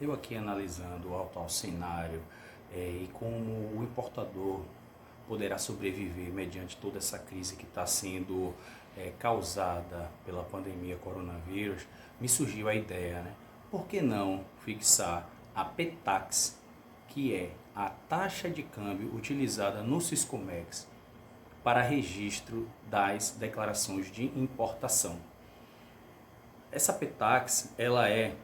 Eu aqui analisando o atual cenário e como o importador poderá sobreviver mediante toda essa crise que está sendo causada pela pandemia coronavírus, me surgiu a ideia, né? Por que não fixar a PETAX, que é a taxa de câmbio utilizada no Siscomex para registro das declarações de importação? Essa PETAX, ela é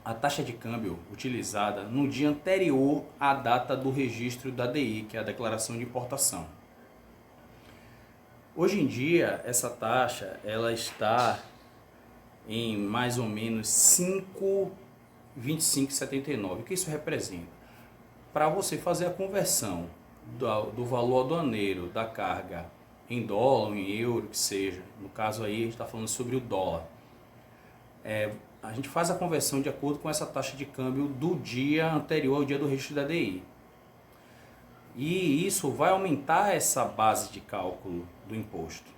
a taxa de câmbio utilizada no dia anterior à data do registro da DI, que é a declaração de importação. Hoje em dia, essa taxa ela está em mais ou menos 5,2579. O que isso representa? Para você fazer a conversão do valor aduaneiro da carga em dólar ou em euro, que seja, no caso aí a gente está falando sobre o dólar, a gente faz a conversão de acordo com essa taxa de câmbio do dia anterior ao dia do registro da DI. E isso vai aumentar essa base de cálculo do imposto.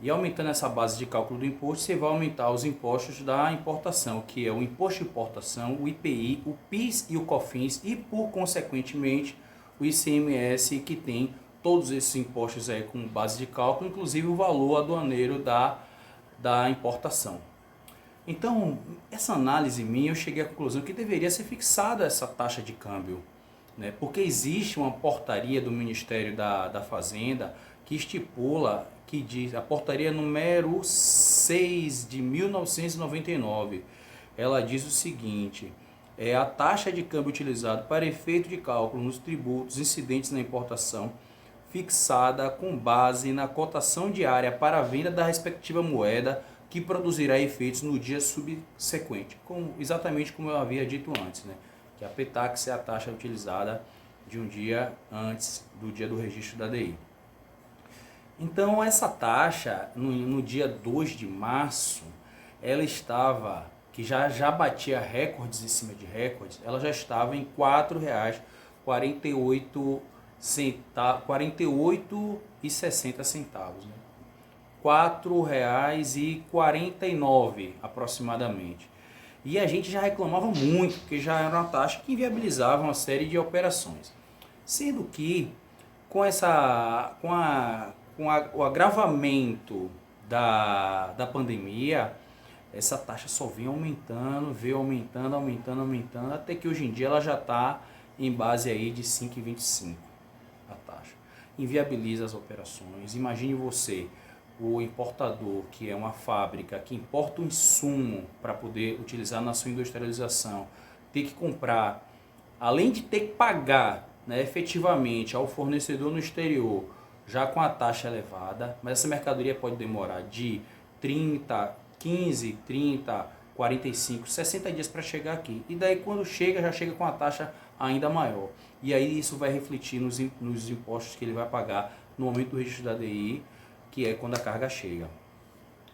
E aumentando essa base de cálculo do imposto, você vai aumentar os impostos da importação, que é o imposto de importação, o IPI, o PIS e o COFINS e, por consequentemente, o ICMS, que tem todos esses impostos aí com base de cálculo, inclusive o valor aduaneiro da importação. Então, essa análise minha, eu cheguei à conclusão que deveria ser fixada essa taxa de câmbio, né? Porque existe uma portaria do Ministério da Fazenda que estipula, que diz, a portaria número 6 de 1999, ela diz o seguinte: é a taxa de câmbio utilizada para efeito de cálculo nos tributos incidentes na importação, fixada com base na cotação diária para a venda da respectiva moeda, que produzirá efeitos no dia subsequente, exatamente como eu havia dito antes, né? Que a PETAX é a taxa utilizada de um dia antes do dia do registro da DI. Então, essa taxa, no dia 2 de março, ela estava, que já batia recordes em cima de recordes, ela já estava em R$ 4,48 centavos, né? R$ 4,49 aproximadamente. E a gente já reclamava muito, porque já era uma taxa que inviabilizava uma série de operações. Sendo que, o agravamento da pandemia, essa taxa só vem aumentando, aumentando, até que hoje em dia ela já está em base aí de 5,25 a taxa. Inviabiliza as operações. Imagine você, o importador, que é uma fábrica que importa um insumo para poder utilizar na sua industrialização, ter que comprar, além de ter que pagar, né, efetivamente ao fornecedor no exterior, já com a taxa elevada, mas essa mercadoria pode demorar de 30, 45, 60 dias para chegar aqui. E daí quando chega, já chega com a taxa ainda maior. E aí isso vai refletir nos impostos que ele vai pagar no momento do registro da DI, que é quando a carga chega.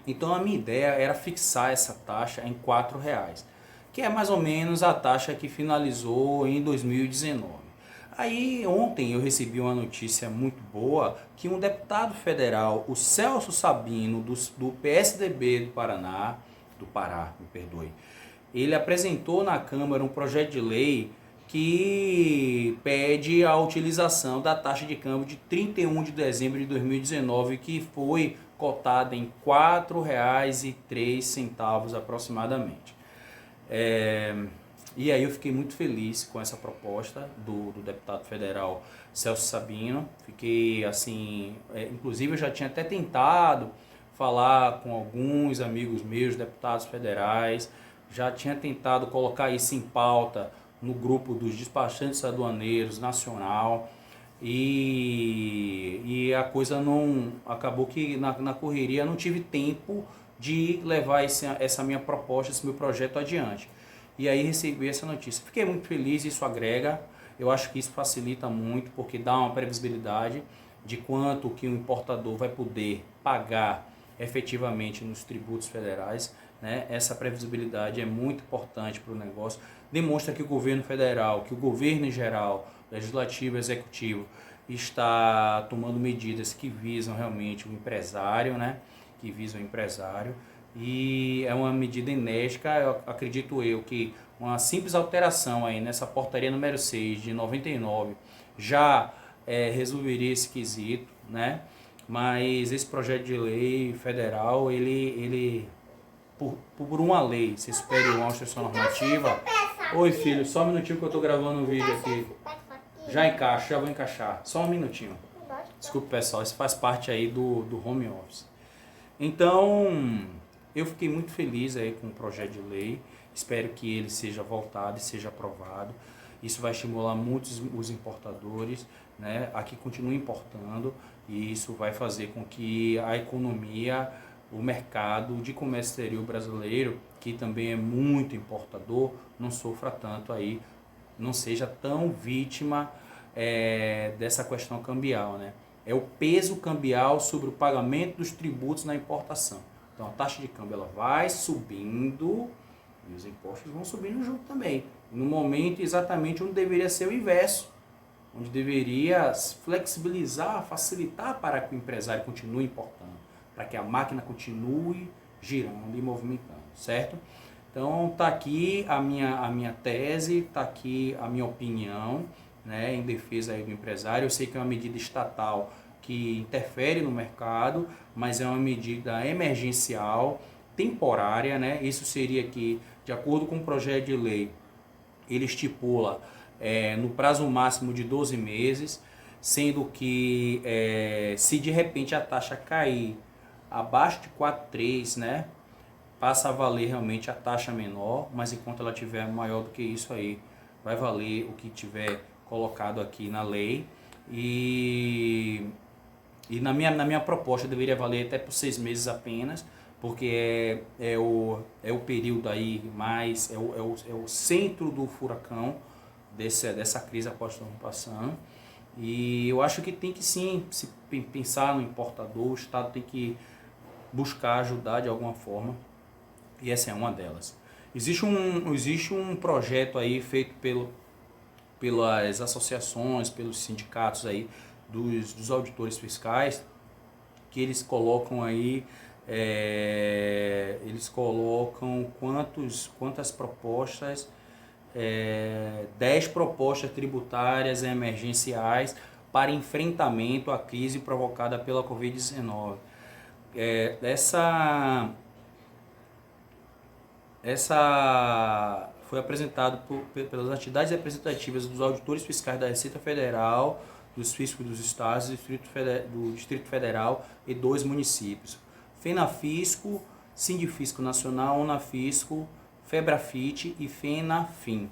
Então a minha ideia era fixar essa taxa em R$ 4,00, que é mais ou menos a taxa que finalizou em 2019. Aí ontem eu recebi uma notícia muito boa, que um deputado federal, o Celso Sabino, do PSDB do Pará, me perdoe, ele apresentou na Câmara um projeto de lei que pede a utilização da taxa de câmbio de 31 de dezembro de 2019, que foi cotada em R$ 4,03 aproximadamente. E aí eu fiquei muito feliz com essa proposta do deputado federal Celso Sabino. Fiquei assim, inclusive eu já tinha até tentado falar com alguns amigos meus, deputados federais, já tinha tentado colocar isso em pauta no grupo dos despachantes aduaneiros nacional, e a coisa não, acabou que na correria não tive tempo de levar essa minha proposta, esse meu projeto adiante. E aí recebi essa notícia. Fiquei muito feliz, isso agrega, eu acho que isso facilita muito, porque dá uma previsibilidade de quanto que o importador vai poder pagar efetivamente nos tributos federais, né? Essa previsibilidade é muito importante para o negócio. Demonstra que o governo federal, que o governo em geral, legislativo e executivo, está tomando medidas que visam realmente o empresário, né? Que visam o empresário. e é uma medida enérgica. Eu acredito eu que uma simples alteração aí nessa portaria número 6 de 99 já resolveria esse quesito, né? Mas esse projeto de lei federal, ele por uma lei ser superior a uma instrução normativa. Oi filho, só um minutinho que eu tô gravando um vídeo aqui. Já encaixa, já vou encaixar. Só um minutinho. Desculpa pessoal, isso faz parte aí do home office. Então, eu fiquei muito feliz aí com o projeto de lei. Espero que ele seja voltado e seja aprovado. Isso vai estimular muitos os importadores, né, a que continuem importando, e isso vai fazer com que a economia, o mercado de comércio exterior brasileiro, que também é muito importador, não sofra tanto aí, não seja tão vítima dessa questão cambial, né? É o peso cambial sobre o pagamento dos tributos na importação. Então a taxa de câmbio ela vai subindo e os impostos vão subindo junto também. No momento exatamente onde deveria ser o inverso, onde deveria flexibilizar, facilitar para que o empresário continue importando, para que a máquina continue girando e movimentando, certo? Então tá aqui a minha tese, tá aqui a minha opinião, né, em defesa aí do empresário. Eu sei que é uma medida estatal que interfere no mercado, mas é uma medida emergencial, temporária, né? Isso seria que, de acordo com o projeto de lei, ele estipula no prazo máximo de 12 meses, sendo que se de repente a taxa cair abaixo de 4,3, né, passa a valer realmente a taxa menor, mas enquanto ela tiver maior do que isso aí, vai valer o que tiver colocado aqui na lei. E na minha proposta deveria valer até por 6 meses apenas, porque é o período aí mais, é o centro do furacão dessa crise após que estamos passando. E eu acho que tem que sim se pensar no importador, o Estado tem que buscar ajudar de alguma forma, e essa é uma delas. Existe um projeto aí feito pelas associações, pelos sindicatos aí dos auditores fiscais, que eles colocam aí, quantas propostas, 10 propostas tributárias emergenciais para enfrentamento à crise provocada pela Covid-19. Essa foi apresentado pelas entidades representativas dos auditores fiscais da Receita Federal, dos fiscos dos estados, do Distrito Federal e 2 municípios. FENAFISCO, Sindifisco Nacional, UNAFISCO, FEBRAFIT e FENAFIN.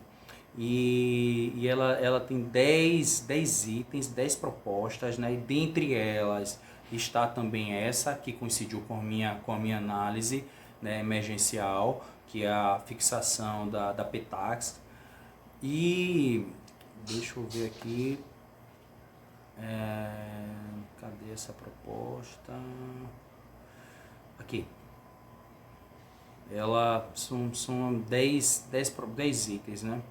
E ela tem 10 itens, 10 propostas, né? E dentre elas está também essa, que coincidiu com a minha análise, né, emergencial, que é a fixação da PTAX. E deixa eu ver aqui, cadê essa proposta? Aqui. Ela são 10 itens, né?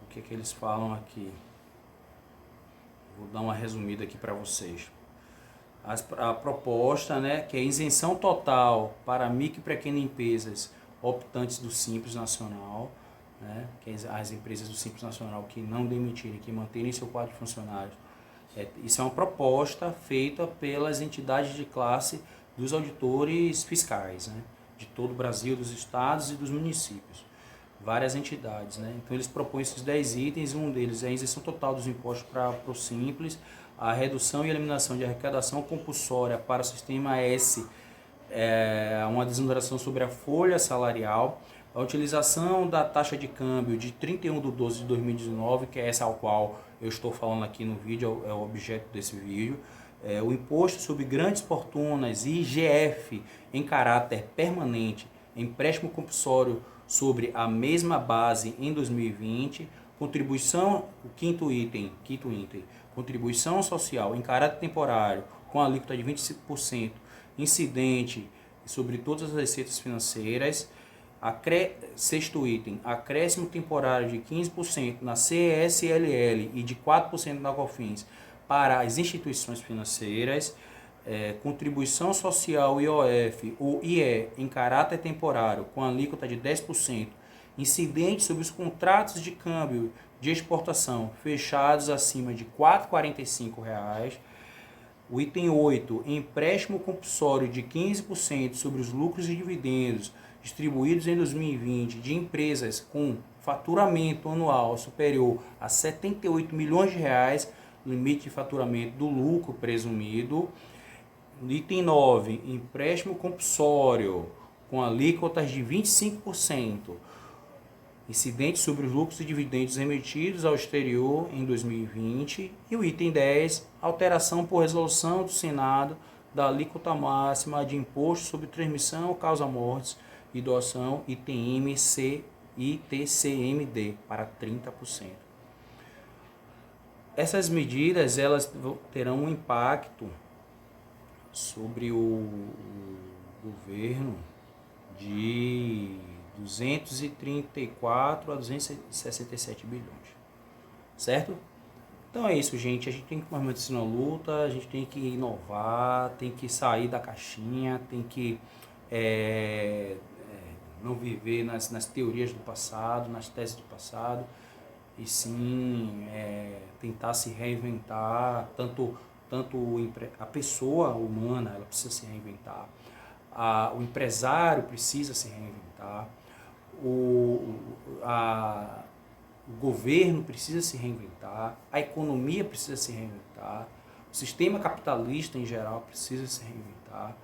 O que é que eles falam aqui? Vou dar uma resumida aqui para vocês. A proposta, né, que é isenção total para micro e pequenas empresas optantes do Simples Nacional, né, que é as empresas do Simples Nacional que não demitirem, que manterem seu quadro de funcionários. Isso é uma proposta feita pelas entidades de classe dos auditores fiscais, né, de todo o Brasil, dos estados e dos municípios. Várias entidades, né? Então eles propõem esses 10 itens, um deles é a isenção total dos impostos para o Simples, a redução e eliminação de arrecadação compulsória para o Sistema S, uma desoneração sobre a folha salarial, a utilização da taxa de câmbio de 31/12/2019, que é essa ao qual eu estou falando aqui no vídeo, é o objeto desse vídeo, o imposto sobre grandes fortunas e IGF em caráter permanente, empréstimo compulsório sobre a mesma base em 2020, contribuição, o quinto item, contribuição social em caráter temporário com alíquota de 25%, incidente sobre todas as receitas financeiras, sexto item, acréscimo temporário de 15% na CSLL e de 4% na COFINS para as instituições financeiras, contribuição social IOF ou IE em caráter temporário com alíquota de 10%, incidente sobre os contratos de câmbio de exportação fechados acima de R$ 4,45. O item 8, empréstimo compulsório de 15% sobre os lucros e dividendos distribuídos em 2020 de empresas com faturamento anual superior a R$ 78 milhões, limite de faturamento do lucro presumido. Item 9, empréstimo compulsório com alíquotas de 25%, incidente sobre os lucros e dividendos emitidos ao exterior em 2020. E o item 10, alteração por resolução do Senado da alíquota máxima de imposto sobre transmissão, causa-mortes e doação, ITM-C e TCMD, para 30%. Essas medidas elas terão um impacto sobre o governo de 234 a 267 bilhões, certo? Então é isso, gente. A gente tem que permanecer na luta, a gente tem que inovar, tem que sair da caixinha, tem que não viver nas teorias do passado, nas teses do passado, e sim tentar se reinventar. Tanto a pessoa humana ela precisa se reinventar, o empresário precisa se reinventar, o governo precisa se reinventar, a economia precisa se reinventar, o sistema capitalista em geral precisa se reinventar,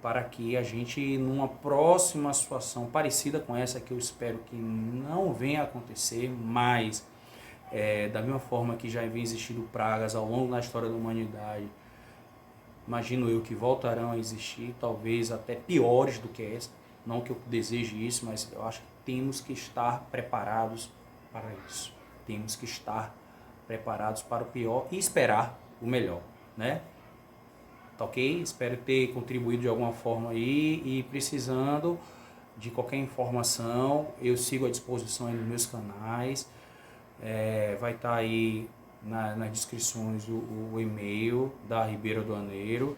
para que a gente, numa próxima situação parecida com essa, que eu espero que não venha a acontecer, mas da mesma forma que já vem existindo pragas ao longo da história da humanidade, imagino eu que voltarão a existir, talvez até piores do que essa. Não que eu deseje isso, mas eu acho que temos que estar preparados para isso. Temos que estar preparados para o pior e esperar o melhor, né? Tá ok? Espero ter contribuído de alguma forma aí, e precisando de qualquer informação, eu sigo à disposição aí nos meus canais. Vai estar aí nas descrições o e-mail da Ribeira Aduaneiro,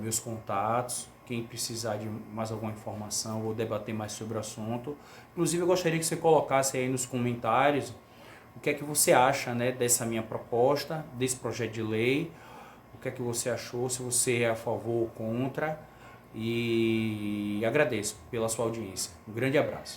meus contatos, quem precisar de mais alguma informação ou debater mais sobre o assunto. Inclusive eu gostaria que você colocasse aí nos comentários o que é que você acha, né, dessa minha proposta, desse projeto de lei, o que é que você achou, se você é a favor ou contra, e agradeço pela sua audiência. Um grande abraço.